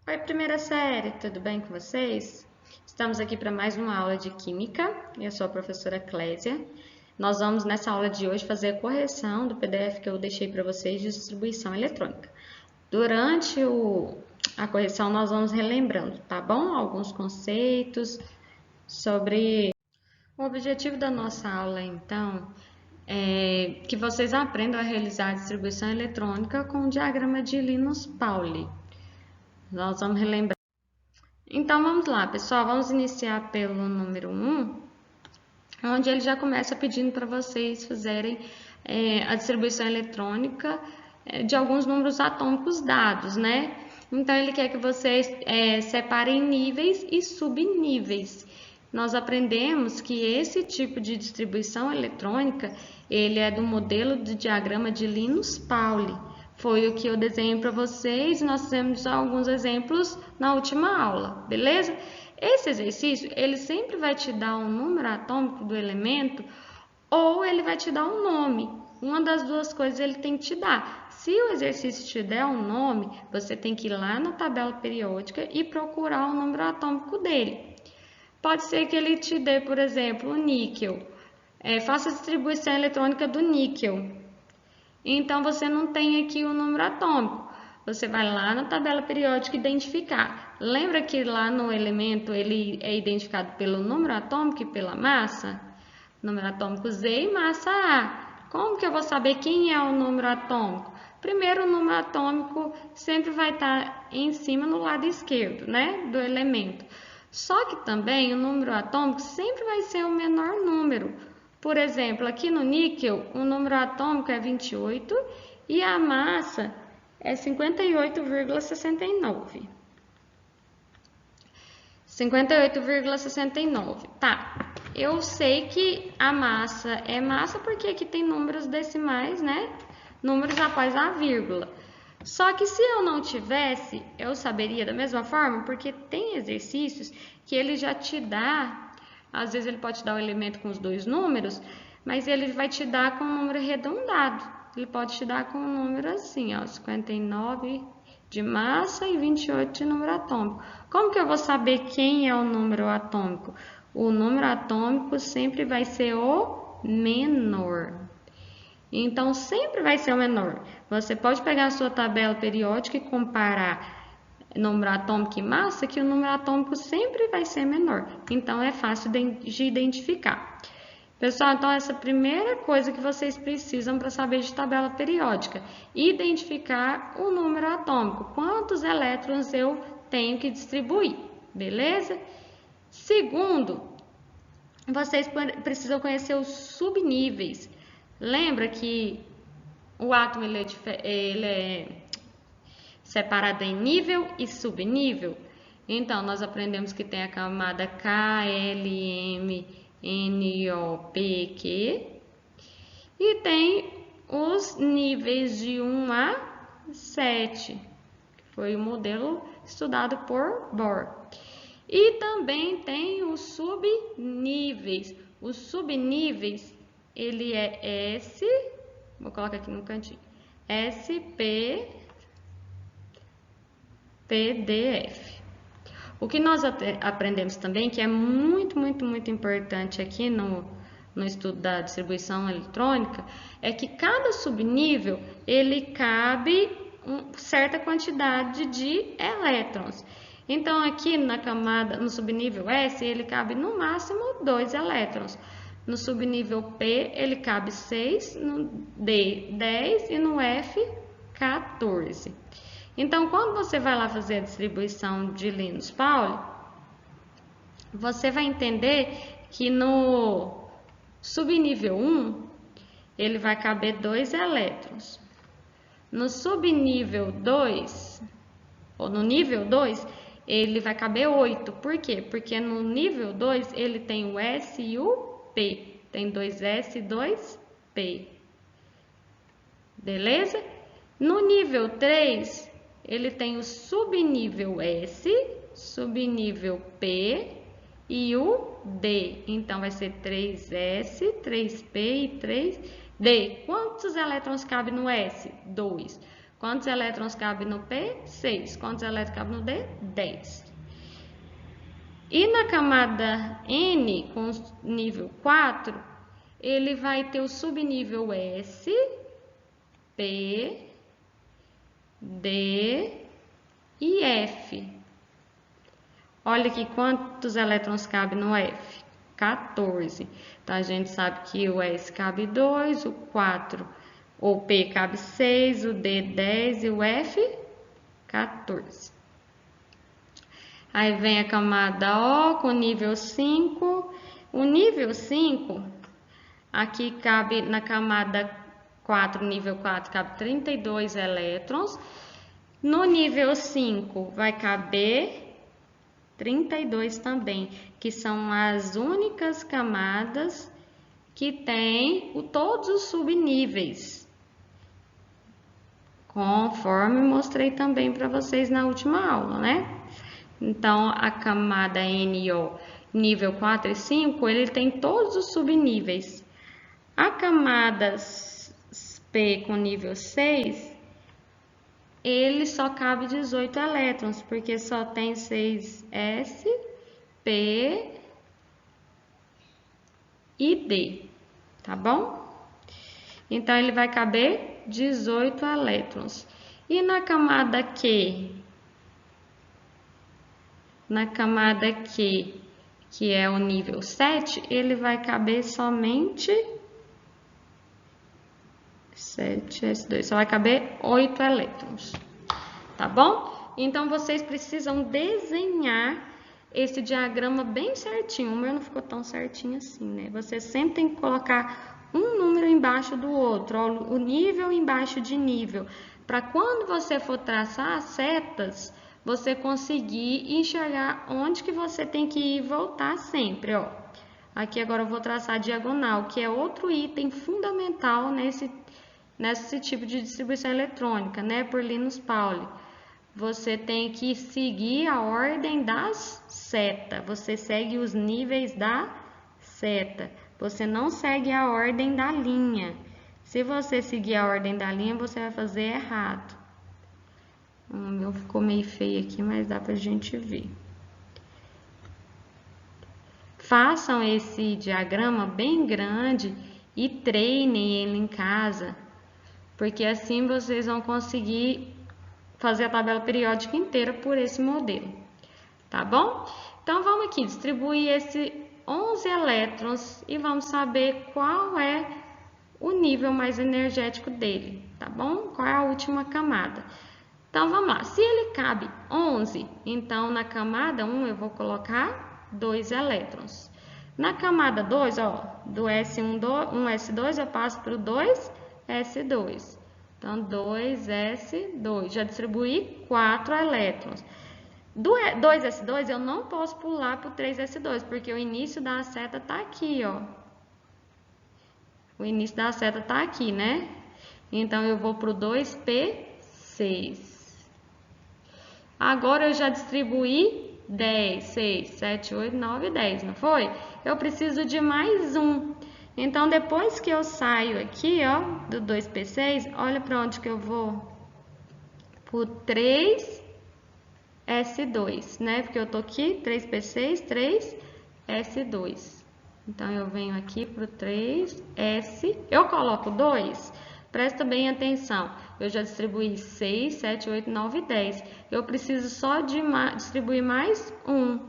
Oi, primeira série, tudo bem com vocês? Estamos aqui para mais uma aula de Química. Eu sou a professora Clésia. Nós vamos, nessa aula de hoje, fazer a correção do PDF que eu deixei para vocês de distribuição eletrônica. Durante a correção, nós vamos relembrando, tá bom? Alguns conceitos sobre... O objetivo da nossa aula, então, é que vocês aprendam a realizar a distribuição eletrônica com o diagrama de Linus-Pauling. Nós vamos relembrar. Então, vamos lá, pessoal. Vamos iniciar pelo número 1, onde ele já começa pedindo para vocês fazerem a distribuição eletrônica de alguns números atômicos dados, né? Então, ele quer que vocês separem níveis e subníveis. Nós aprendemos que esse tipo de distribuição eletrônica, ele é do modelo de diagrama de Linus-Pauling. Foi o que eu desenhei para vocês e nós fizemos alguns exemplos na última aula, beleza? Esse exercício, ele sempre vai te dar um número atômico do elemento ou ele vai te dar um nome. Uma das duas coisas ele tem que te dar. Se o exercício te der um nome, você tem que ir lá na tabela periódica e procurar o número atômico dele. Pode ser que ele te dê, por exemplo, o níquel. Faça a distribuição eletrônica do níquel. Então, você não tem aqui o número atômico. Você vai lá na tabela periódica identificar. Lembra que lá no elemento ele é identificado pelo número atômico e pela massa? Número atômico Z e massa A. Como que eu vou saber quem é o número atômico? Primeiro, o número atômico sempre vai estar em cima no lado esquerdo, né, do elemento. Só que também o número atômico sempre vai ser o menor número. Por exemplo, aqui no níquel, o número atômico é 28 e a massa é 58,69. 58,69. Tá. Eu sei que a massa é massa porque aqui tem números decimais, né? Números após a vírgula. Só que se eu não tivesse, eu saberia da mesma forma, porque tem exercícios que ele já te dá. Às vezes ele pode te dar o elemento com os dois números, mas ele vai te dar com um número arredondado. Ele pode te dar com um número assim, ó, 59 de massa e 28 de número atômico. Como que eu vou saber quem é o número atômico? O número atômico sempre vai ser o menor. Então, sempre vai ser o menor. Você pode pegar a sua tabela periódica e comparar número atômico e massa, que o número atômico sempre vai ser menor. Então, é fácil de identificar. Pessoal, então essa é a primeira coisa que vocês precisam para saber de tabela periódica. Identificar o número atômico. Quantos elétrons eu tenho que distribuir, beleza? Segundo, vocês precisam conhecer os subníveis. Lembra que o átomo ele é separado em nível e subnível? Então, nós aprendemos que tem a camada K, L, M, N, O, P, Q. E tem os níveis de 1 a 7, que foi o modelo estudado por Bohr. E também tem os subníveis. Os subníveis, ele é S, vou colocar aqui no cantinho, S, P, P, D, F. O que nós aprendemos também, que é muito importante aqui no estudo da distribuição eletrônica, é que cada subnível, ele cabe certa quantidade de elétrons. Então, aqui na camada, no subnível S, ele cabe no máximo 2 elétrons. No subnível P, ele cabe 6, no D, 10 e no F, 14. Então, quando você vai lá fazer a distribuição de Linus-Pauling, você vai entender que no subnível 1, ele vai caber 2 elétrons. No subnível 2, ou no nível 2, ele vai caber 8. Por quê? Porque no nível 2, ele tem o S e o P. Tem 2S e 2P. Beleza? No nível 3, ele tem o subnível S, subnível P e o D. Então, vai ser 3S, 3P e 3D. Quantos elétrons cabe no S? 2. Quantos elétrons cabe no P? 6. Quantos elétrons cabe no D? 10. E na camada N, com nível 4, ele vai ter o subnível S, P, D e F. Olha aqui quantos elétrons cabe no F. 14. Então, a gente sabe que o S cabe 2, o 4, o P cabe 6, o D 10 e o F 14. Aí vem a camada O com nível 5. O nível 5, aqui cabe na camada 4, nível 4, cabe 32 elétrons. No nível 5 vai caber 32 também, que são as únicas camadas que tem todos os subníveis, conforme mostrei também para vocês na última aula, né? Então, a camada NO, nível 4 e 5, ele tem todos os subníveis. A camada P com nível 6, ele só cabe 18 elétrons, porque só tem 6S, P e D, tá bom? Então, ele vai caber 18 elétrons. E na camada Q? Na camada Q, que é o nível 7, ele vai caber somente 7S2, só vai caber 8 elétrons, tá bom? Então, vocês precisam desenhar esse diagrama bem certinho. O meu não ficou tão certinho assim, né? Você sempre tem que colocar um número embaixo do outro, ó, o nível embaixo de nível, para quando você for traçar as setas, você conseguir enxergar onde que você tem que ir e voltar sempre, ó. Aqui agora eu vou traçar a diagonal, que é outro item fundamental nesse tipo de distribuição eletrônica, né, por Linus Pauling. Você tem que seguir a ordem das setas, você segue os níveis da seta, você não segue a ordem da linha. Se você seguir a ordem da linha, você vai fazer errado. O meu ficou meio feio aqui, mas dá pra gente ver. Façam esse diagrama bem grande e treinem ele em casa, porque assim vocês vão conseguir fazer a tabela periódica inteira por esse modelo, tá bom? Então, vamos aqui distribuir esse 11 elétrons e vamos saber qual é o nível mais energético dele, tá bom? Qual é a última camada. Então, vamos lá. Se ele cabe 11, então na camada 1 eu vou colocar 2 elétrons. Na camada 2, ó, do S1S2 eu passo para o 2S2. Então, 2S2. Já distribuí 4 elétrons. Do 2S2 eu não posso pular para o 3S2, porque o início da seta está aqui, ó. O início da seta está aqui, né? Então, eu vou para o 2P6. Agora, eu já distribuí 10, 6, 7, 8, 9, 10, não foi? Eu preciso de mais um. Então, depois que eu saio aqui, ó, do 2P6, olha para onde que eu vou. Pro 3S2, né? Porque eu tô aqui, 3P6, 3S2. Então, eu venho aqui pro 3S, eu coloco 2, presta bem atenção. Eu já distribuí 6, 7, 8, 9 e 10. Eu preciso só de distribuir mais um,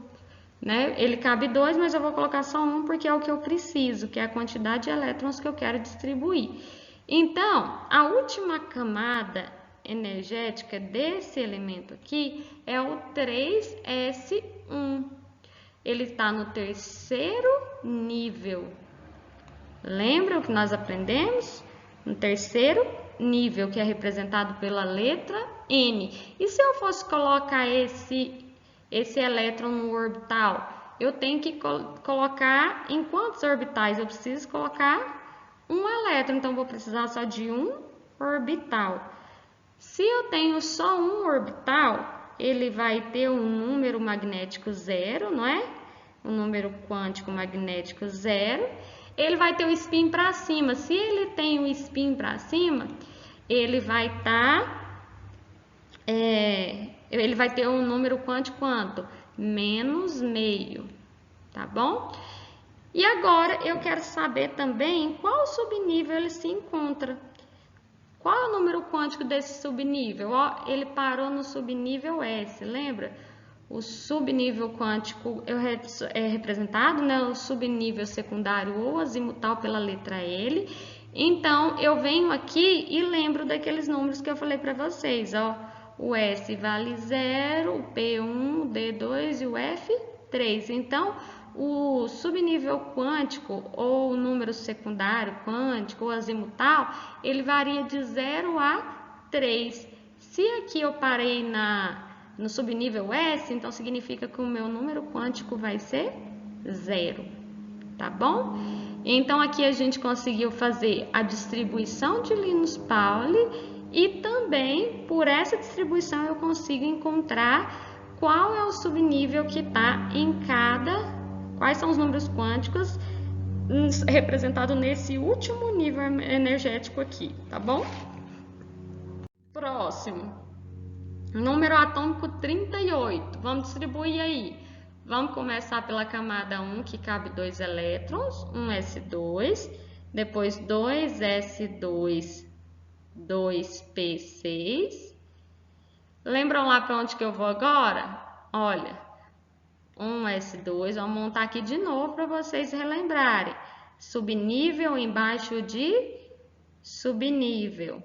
né? Ele cabe 2, mas eu vou colocar só um porque é o que eu preciso, que é a quantidade de elétrons que eu quero distribuir. Então, a última camada energética desse elemento aqui é o 3S1. Ele está no terceiro nível. Lembra o que nós aprendemos? No terceiro nível, que é representado pela letra N. E se eu fosse colocar esse elétron no orbital? Eu tenho que colocar em quantos orbitais? Eu preciso colocar um elétron, então vou precisar só de um orbital. Se eu tenho só um orbital, ele vai ter um número magnético 0, não é? Um número quântico magnético 0. Ele vai ter o spin para cima. Se ele tem o spin para cima, ele vai estar ele vai ter um número quântico quanto? Menos meio, tá bom? E agora eu quero saber também qual subnível ele se encontra. Qual é o número quântico desse subnível? Ó, ele parou no subnível S, lembra? O subnível quântico é representado, né? O subnível secundário ou azimutal pela letra L. Então, eu venho aqui e lembro daqueles números que eu falei para vocês, ó. O S vale 0, o P1, o D2 e o F3. Então, o subnível quântico ou o número secundário quântico ou azimutal, ele varia de 0 a 3. Se aqui eu parei no subnível S, então significa que o meu número quântico vai ser 0, tá bom? Então aqui a gente conseguiu fazer a distribuição de Linus Pauling e também por essa distribuição eu consigo encontrar qual é o subnível que está em quais são os números quânticos representados nesse último nível energético aqui, tá bom? Próximo, número atômico 38, vamos distribuir aí. Vamos começar pela camada 1, que cabe 2 elétrons, 1s2, depois 2s2, 2p6. Lembram lá para onde que eu vou agora? Olha, 1s2, vamos montar aqui de novo para vocês relembrarem. Subnível embaixo de subnível.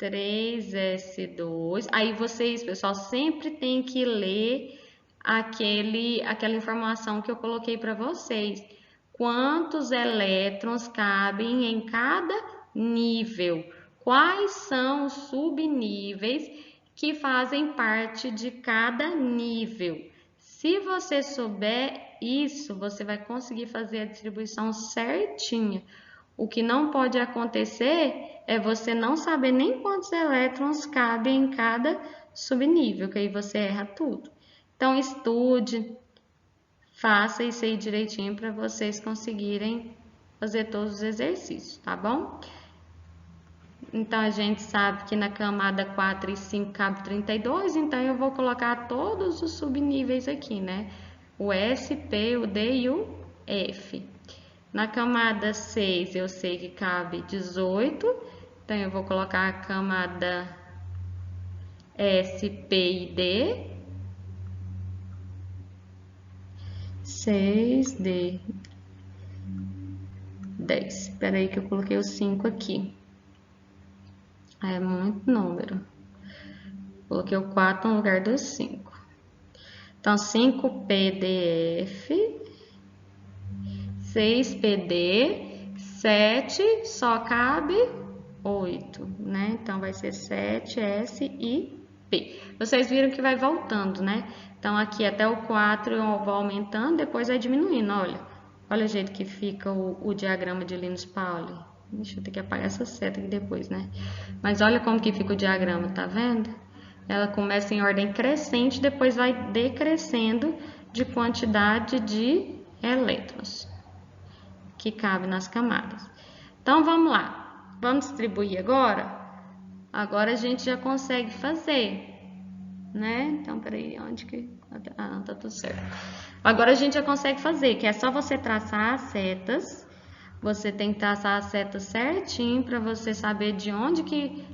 3s2. Aí vocês, pessoal, sempre tem que ler aquela informação que eu coloquei para vocês. Quantos elétrons cabem em cada nível? Quais são os subníveis que fazem parte de cada nível? Se você souber isso, você vai conseguir fazer a distribuição certinha. O que não pode acontecer é você não saber nem quantos elétrons cabem em cada subnível, que aí você erra tudo. Então, estude, faça isso aí direitinho para vocês conseguirem fazer todos os exercícios, tá bom? Então, a gente sabe que na camada 4 e 5 cabe 32, então eu vou colocar todos os subníveis aqui, né? O S, P, o D e o F. Na camada 6 eu sei que cabe 18, então eu vou colocar a camada S, P e D. 6, D, 10. Espera aí que eu coloquei o 5 aqui. É muito número. Coloquei o 4 no lugar do 5. Então, 5PDF, 6PD, 7, só cabe 8, né? Então, vai ser 7, S e P. Vocês viram que vai voltando, né? Então, aqui até o 4 eu vou aumentando, depois vai diminuindo, olha. Olha o jeito que fica o diagrama de Linus Pauling. Deixa eu ter que apagar essa seta aqui depois, né? Mas olha como que fica o diagrama, tá vendo? Ela começa em ordem crescente, depois vai decrescendo de quantidade de elétrons que cabe nas camadas. Então, vamos lá. Vamos distribuir agora? Agora a gente já consegue fazer, né? Então, peraí, onde que... Ah, não, tá tudo certo. Agora a gente já consegue fazer, que é só você traçar as setas. Você tem que traçar as setas certinho para você saber de onde que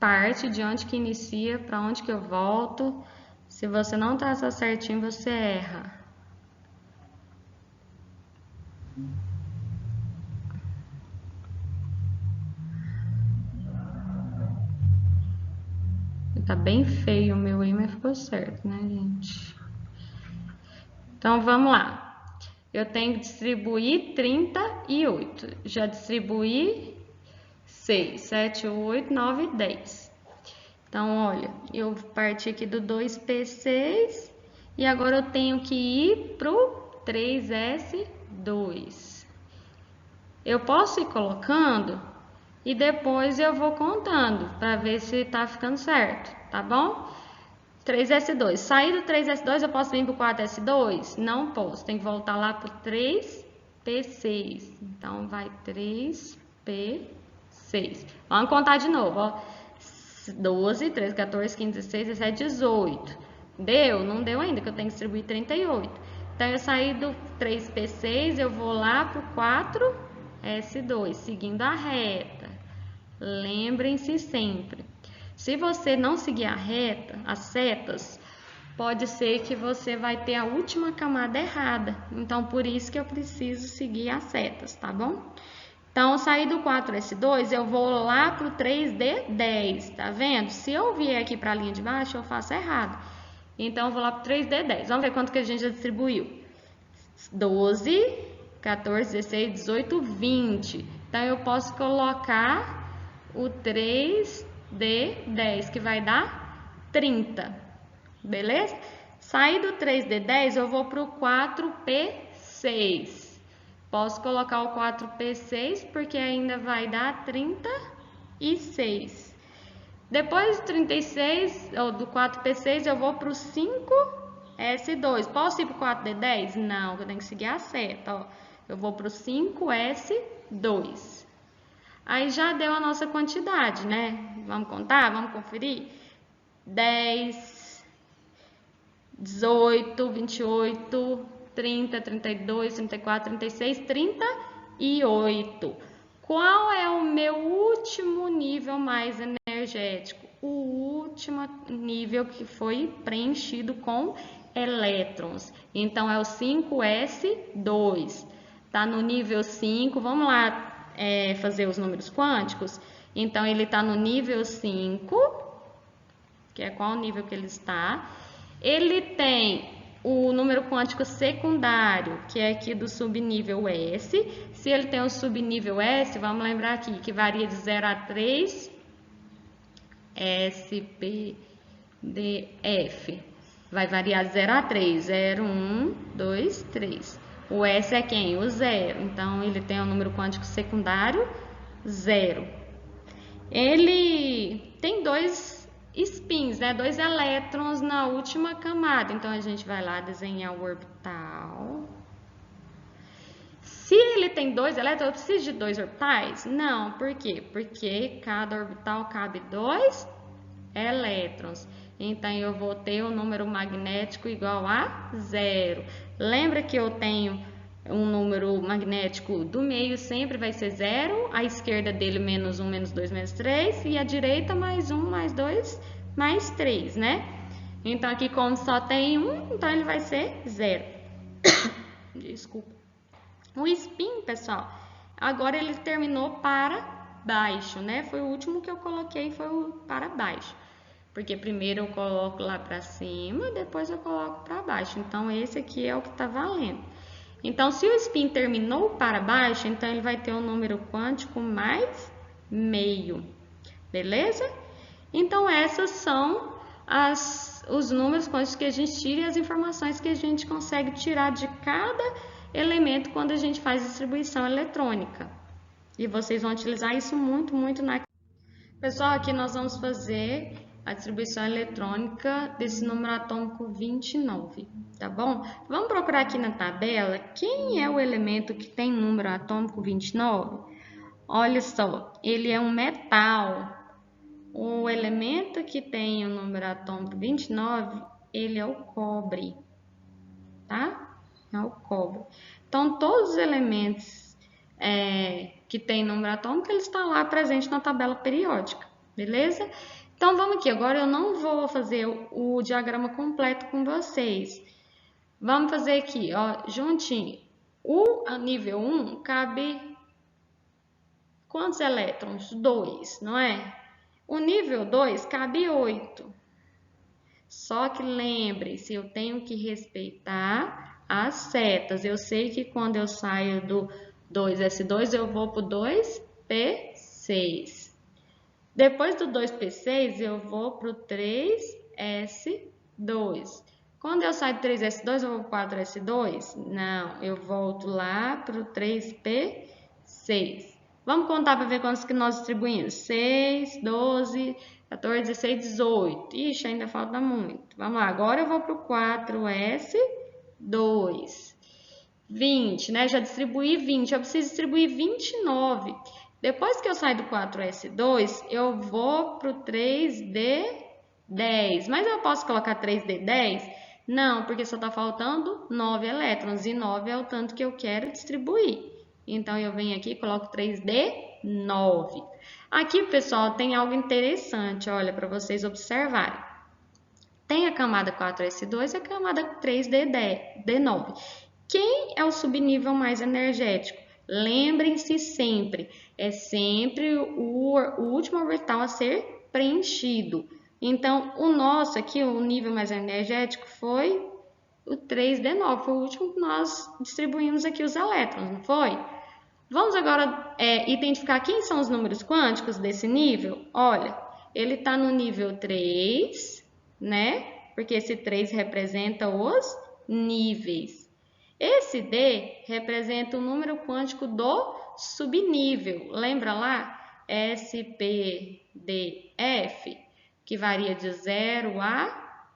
parte, de onde que inicia, para onde que eu volto. Se você não traçar certinho, você erra. Tá bem feio o meu aí, mas ficou certo, né, gente? Então, vamos lá. Eu tenho que distribuir 38. Já distribuí 6, 7, 8, 9, 10. Então, olha, eu parti aqui do 2P6 e agora eu tenho que ir pro 3S2. Eu posso ir colocando e depois eu vou contando para ver se tá ficando certo, tá bom? 3S2. Sair do 3S2, eu posso vir para o 4S2? Não posso. Tem que voltar lá para o 3P6. Então, vai 3P6. Vamos contar de novo, ó. 12, 13, 14, 15, 16, 17, 18. Deu? Não deu ainda, que eu tenho que distribuir 38. Então, eu saí do 3P6, eu vou lá para o 4S2, seguindo a reta. Lembrem-se sempre. Se você não seguir a reta, as setas, pode ser que você vai ter a última camada errada. Então, por isso que eu preciso seguir as setas, tá bom? Então, eu saí do 4S2, eu vou lá para o 3D10, tá vendo? Se eu vier aqui para a linha de baixo, eu faço errado. Então, eu vou lá para o 3D10. Vamos ver quanto que a gente já distribuiu. 12, 14, 16, 18, 20. Então, eu posso colocar o 3D10, que vai dar 30. Beleza? Saí do 3D10, eu vou para o 4P6. Posso colocar o 4P6, porque ainda vai dar 36. Depois do 36, ou do 4P6, eu vou para o 5S2. Posso ir para o 4D10? Não, eu tenho que seguir a seta. Ó. Eu vou para o 5S2. Aí já deu a nossa quantidade, né? Vamos contar? Vamos conferir? 10, 18, 28, 30, 32, 34, 36, 38. Qual é o meu último nível mais energético? O último nível que foi preenchido com elétrons. Então, é o 5S2. Tá no nível 5. Vamos lá fazer os números quânticos? Então, ele está no nível 5, que é qual nível que ele está. Ele tem o número quântico secundário, que é aqui do subnível S. Se ele tem o subnível S, vamos lembrar aqui, que varia de 0 a 3, SPDF. Vai variar de 0 a 3, 0, 1, 2, 3. O S é quem? O 0. Então, ele tem o número quântico secundário 0. Ele tem dois spins, né? 2 elétrons na última camada. Então, a gente vai lá desenhar o orbital. Se ele tem 2 elétrons, eu preciso de 2 orbitais? Não. Por quê? Porque cada orbital cabe 2 elétrons. Então, eu vou ter o número magnético igual a 0. Lembra que eu tenho um número magnético do meio sempre vai ser 0, a esquerda dele menos 1, menos 2, menos 3, e a direita mais 1, mais 2, mais 3, né? Então, aqui como só tem 1, então ele vai ser 0. Desculpa. O spin, pessoal, agora ele terminou para baixo, né? Foi o último que eu coloquei, foi o para baixo. Porque primeiro eu coloco lá para cima, depois eu coloco para baixo. Então, esse aqui é o que está valendo. Então, se o spin terminou para baixo, então ele vai ter um número quântico mais meio. Beleza? Então, essas são os números quânticos que a gente tira e as informações que a gente consegue tirar de cada elemento quando a gente faz distribuição eletrônica. E vocês vão utilizar isso muito, muito na... Pessoal, aqui nós vamos fazer a distribuição eletrônica desse número atômico 29, tá bom? Vamos procurar aqui na tabela quem é o elemento que tem número atômico 29. Olha só, ele é um metal. O elemento que tem o número atômico 29, ele é o cobre, tá? É o cobre. Então, todos os elementos que tem número atômico, ele está lá presente na tabela periódica, beleza? Então, vamos aqui. Agora, eu não vou fazer o diagrama completo com vocês. Vamos fazer aqui, ó, juntinho. O nível 1 cabe quantos elétrons? 2, não é? O nível 2 cabe 8. Só que lembre-se, eu tenho que respeitar as setas. Eu sei que quando eu saio do 2S2, eu vou para o 2P6. Depois do 2P6, eu vou para o 3S2. Quando eu saio do 3S2, eu vou para o 4S2? Não, eu volto lá para o 3P6. Vamos contar para ver quantos que nós distribuímos. 6, 12, 14, 16, 18. Ixi, ainda falta muito. Vamos lá, agora eu vou para o 4S2. 20, né? Já distribuí 20. Eu preciso distribuir 29. Depois que eu saio do 4s2, eu vou para o 3d10. Mas eu posso colocar 3d10? Não, porque só está faltando 9 elétrons. E 9 é o tanto que eu quero distribuir. Então, eu venho aqui e coloco 3d9. Aqui, pessoal, tem algo interessante, olha, para vocês observarem. Tem a camada 4s2 e a camada 3d9. Quem é o subnível mais energético? Lembrem-se sempre, é sempre o último orbital a ser preenchido. Então, o nosso aqui, o nível mais energético foi o 3d9, foi o último que nós distribuímos aqui os elétrons, não foi? Vamos agora identificar quem são os números quânticos desse nível? Olha, ele está no nível 3, né? Porque esse 3 representa os níveis. Esse D representa o número quântico do subnível. Lembra lá? SPDF, que varia de 0 a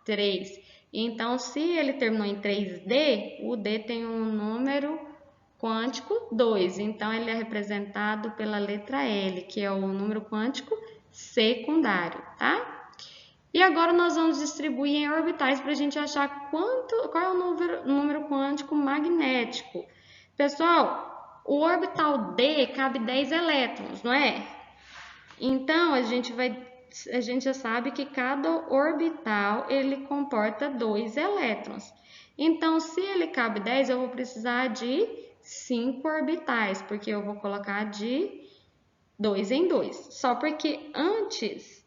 3. Então, se ele terminou em 3D, o D tem um número quântico 2. Então, ele é representado pela letra L, que é o número quântico secundário, tá? E agora nós vamos distribuir em orbitais para a gente achar qual é o número quântico magnético. Pessoal, o orbital D cabe 10 elétrons, não é? Então, a gente já sabe que cada orbital ele comporta 2 elétrons. Então, se ele cabe 10, eu vou precisar de 5 orbitais, porque eu vou colocar de 2 em 2. Só porque antes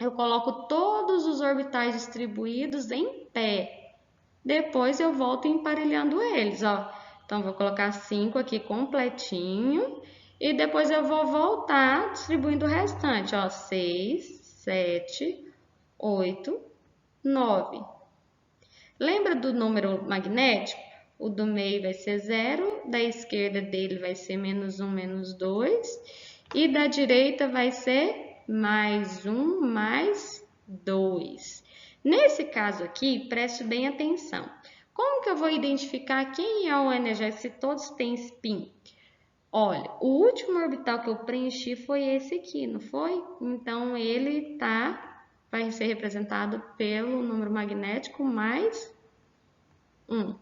eu coloco todos os orbitais distribuídos em pé. Depois eu volto emparelhando eles, ó. Então, vou colocar 5 aqui completinho. E depois eu vou voltar distribuindo o restante, ó. 6, 7, 8, 9. Lembra do número magnético? O do meio vai ser 0, da esquerda dele vai ser -1, -2. E da direita vai ser +1, +2. Nesse caso aqui, preste bem atenção. Como que eu vou identificar quem é o energético se todos têm spin? Olha, o último orbital que eu preenchi foi esse aqui, não foi? Então, ele vai ser representado pelo número magnético mais 1.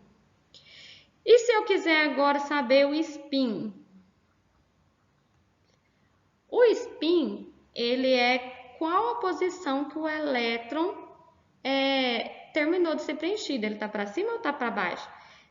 E se eu quiser agora saber o spin? O spin, ele é qual a posição que o elétron terminou de ser preenchido. Ele está para cima ou está para baixo?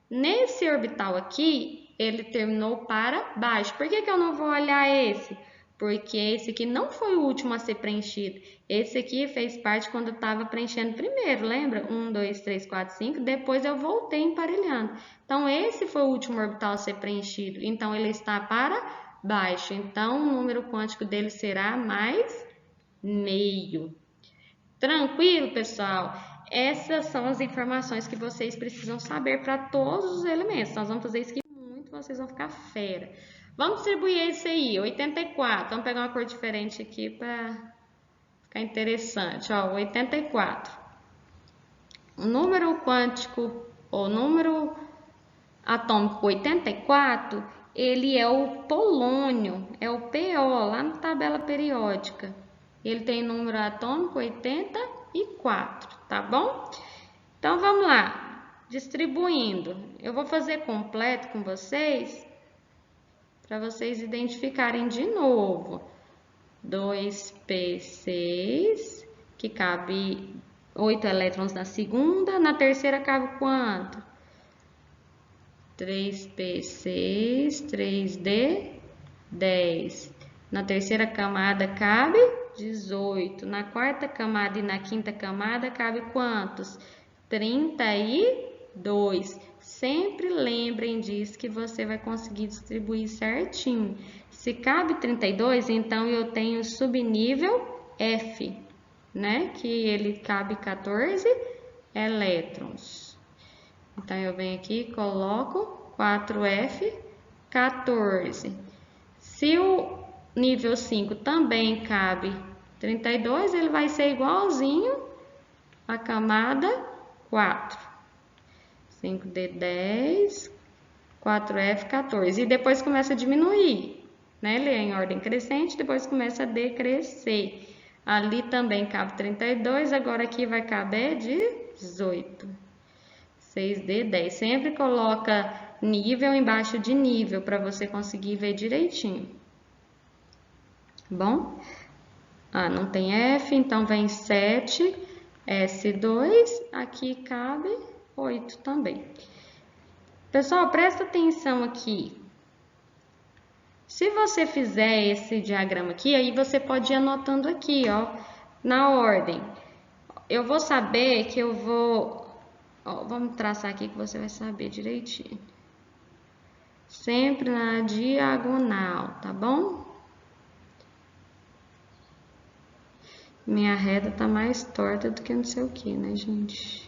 Nesse orbital aqui, ele terminou para baixo. Por que eu não vou olhar esse? Porque esse aqui não foi o último a ser preenchido. Esse aqui fez parte quando eu estava preenchendo primeiro, lembra? 1, 2, 3, 4, 5. Depois eu voltei emparelhando. Então, esse foi o último orbital a ser preenchido. Então, ele está para baixo. Então, o número quântico dele será mais meio. Tranquilo, pessoal? Essas são as informações que vocês precisam saber para todos os elementos. Nós vamos fazer isso aqui muito, vocês vão ficar fera. Vamos distribuir esse aí, 84. Vamos pegar uma cor diferente aqui para ficar interessante. Ó, 84. O número quântico, o número atômico 84, ele é o polônio, é o PO, lá na tabela periódica. Ele tem número atômico 84, tá bom? Então, vamos lá, distribuindo. Eu vou fazer completo com vocês, para vocês identificarem de novo. 2p6, que cabe 8 elétrons na segunda, na terceira cabe quanto? 3p6, 3d10. Na terceira camada cabe 18. Na quarta camada e na quinta camada cabe quantos? 32. Sempre lembrem disso que você vai conseguir distribuir certinho. Se cabe 32, então eu tenho subnível F, né? Que ele cabe 14 elétrons. Então, eu venho aqui e coloco 4F14. Se o nível 5 também cabe 32, ele vai ser igualzinho à camada 4. 5D10, 4F14. E depois começa a diminuir. né? Ele é em ordem crescente, depois começa a decrescer. Ali também cabe 32, agora aqui vai caber 18. 6D, 10. Sempre coloca nível embaixo de nível para você conseguir ver direitinho. Bom? Não tem F, então vem 7, S2, aqui cabe 8 também. Pessoal, presta atenção aqui. Se você fizer esse diagrama aqui, aí você pode ir anotando aqui, ó, na ordem. Eu vou saber que eu vou... Ó, vamos traçar aqui que você vai saber direitinho. Sempre na diagonal, tá bom? Minha reta tá mais torta do que não sei o que, né, gente?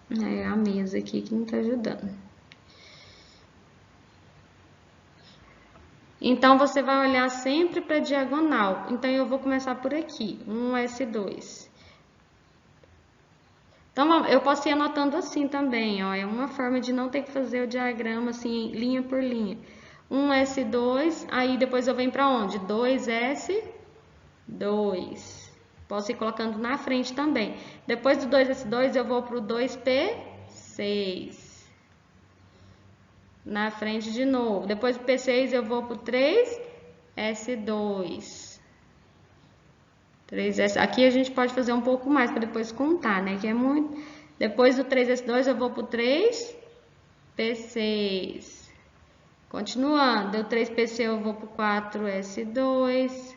É a mesa aqui que não tá ajudando. Então, você vai olhar sempre para a diagonal. Então, eu vou começar por aqui, 1S2. Então, eu posso ir anotando assim também, ó. É uma forma de não ter que fazer o diagrama assim, linha por linha. 1S2, aí depois eu venho para onde? 2S2. Posso ir colocando na frente também. Depois do 2S2, eu vou para o 2P6. Na frente de novo. Depois do P6, eu vou para o 3S2. 3S. Aqui a gente pode fazer um pouco mais para depois contar, né? Que é muito. Depois do 3S2, eu vou para o 3P6. Continuando. Do 3PC, eu vou para o 4S2.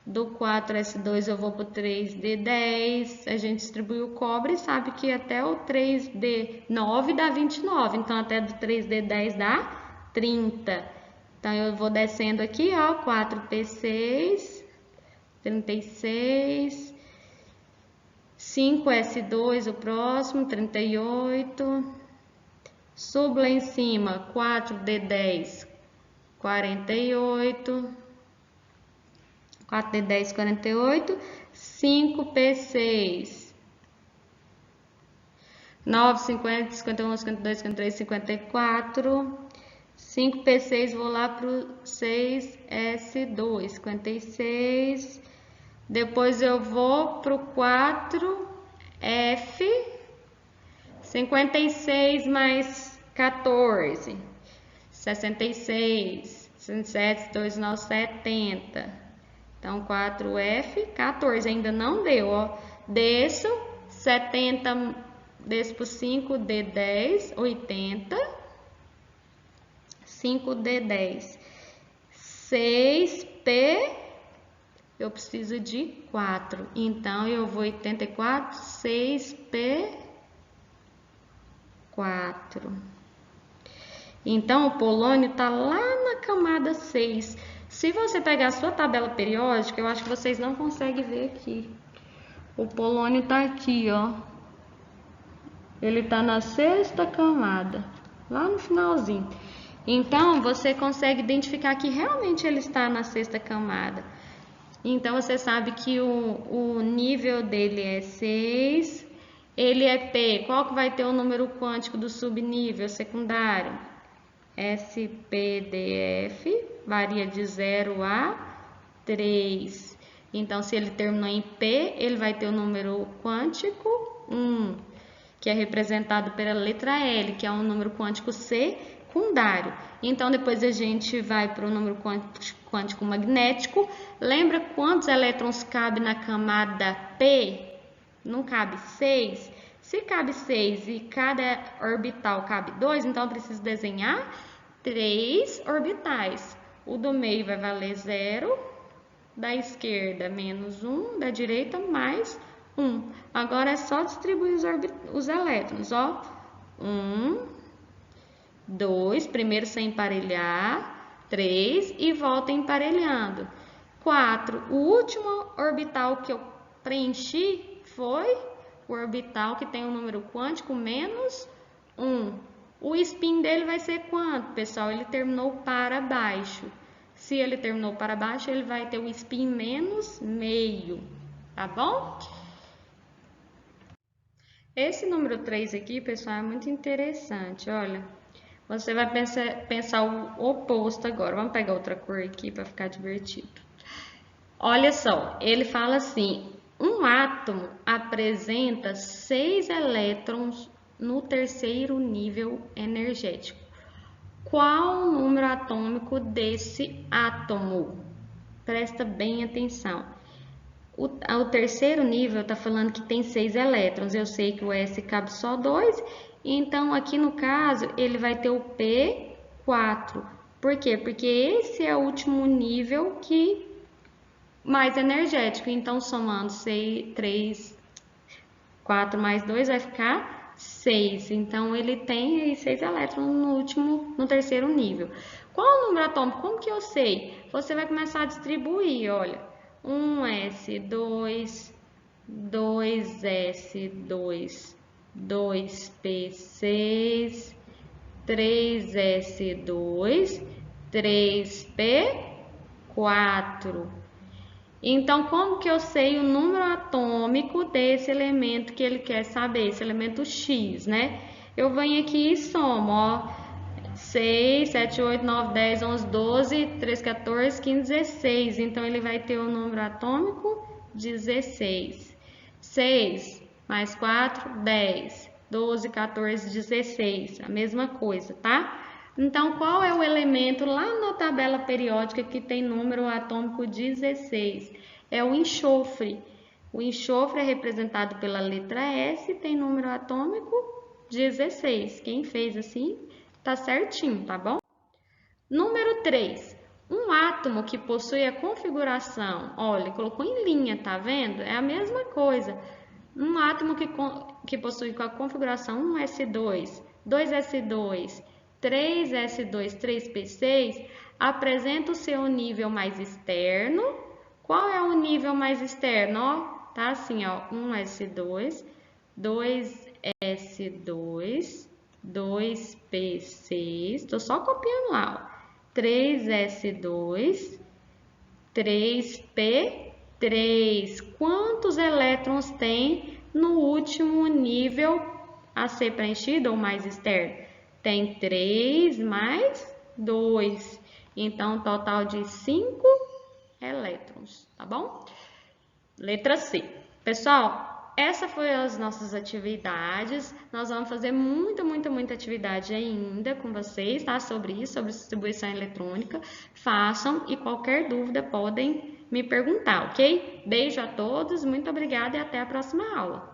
Do 4S2 eu vou para o 3D10, a gente distribuiu o cobre e sabe que até o 3D9 dá 29, então até do 3D10 dá 30. Então eu vou descendo aqui, ó, 4P6, 36, 5S2 o próximo, 38, subo lá em cima, 4D10, 48, 4D10, 48, 5P6, 9, 50, 51, 52, 53, 54, 5P6, vou lá para o 6S2, 56, depois eu vou para o 4F, 56 mais 14, 66, 67, 2, 9, 70. Então, 4F, 14, ainda não deu, ó. Desço, 70, desço por 5D10, 80. 5D10. 6P, eu preciso de 4. Então, eu vou 84, 6P, 4. Então, o polônio tá lá na camada 6. Se você pegar a sua tabela periódica, eu acho que vocês não conseguem ver aqui. O polônio tá aqui, ó. Ele tá na 6ª camada, lá no finalzinho. Então, você consegue identificar que realmente ele está na 6ª camada. Então, você sabe que o nível dele é 6. Ele é P. Qual que vai ter o número quântico do subnível secundário? SPDF, varia de 0 a 3. Então, se ele terminou em P, ele vai ter o número quântico 1, que é representado pela letra L, que é um número quântico secundário. Então, depois a gente vai para o número quântico magnético. Lembra quantos elétrons cabe na camada P? Não cabe 6? Se cabe 6 e cada orbital cabe 2, então eu preciso desenhar 3 orbitais. O do meio vai valer 0, da esquerda menos 1, da direita mais 1. Agora é só distribuir os elétrons, ó. 1, 2, primeiro sem emparelhar, 3 e volta emparelhando. 4, o último orbital que eu preenchi foi o orbital que tem o número quântico menos 1. O spin dele vai ser quanto, pessoal? Ele terminou para baixo. Se ele terminou para baixo, ele vai ter o spin menos meio, tá bom? Esse número 3 aqui, pessoal, é muito interessante, olha. Você vai pensar o oposto agora. Vamos pegar outra cor aqui para ficar divertido. Olha só, ele fala assim: um átomo apresenta 6 elétrons no terceiro nível energético. Qual o número atômico desse átomo? Presta bem atenção. O terceiro nível está falando que tem 6 elétrons. Eu sei que o S cabe só 2. Então, aqui no caso, ele vai ter o P4. Por quê? Porque esse é o último nível que mais energético. Então, somando 4 mais 2 vai ficar 6. Então, ele tem aí 6 elétrons no terceiro nível. Qual o número atômico? Como que eu sei? Você vai começar a distribuir, olha. 1s2, 2s2, 2p6, 3s2, 3p4. Então, como que eu sei o número atômico desse elemento que ele quer saber, esse elemento X, né? Eu venho aqui e somo, ó. 6, 7, 8, 9, 10, 11, 12, 13, 14, 15, 16. Então, ele vai ter o número atômico 16. 6 mais 4, 10. 12, 14, 16. A mesma coisa, tá? Então, qual é o elemento lá na tabela periódica que tem número atômico 16? É o enxofre. O enxofre é representado pela letra S e tem número atômico 16. Quem fez assim, tá certinho, tá bom? Número 3. Um átomo que possui a configuração, olha, colocou em linha, tá vendo? É a mesma coisa. Um átomo que possui com a configuração 1s2, 2s2, 3s2, 3p6, apresenta o seu nível mais externo. Qual é o nível mais externo? Ó, tá assim, ó, 1s2, 2s2, 2p6, tô só copiando lá, ó. 3s2, 3p3. Quantos elétrons tem no último nível a ser preenchido ou mais externo? Tem 3 mais 2. Então, total de 5 elétrons, tá bom? Letra C. Pessoal, essa foi as nossas atividades. Nós vamos fazer muita atividade ainda com vocês, tá? Sobre isso, sobre distribuição eletrônica. Façam e qualquer dúvida podem me perguntar, ok? Beijo a todos, muito obrigada e até a próxima aula.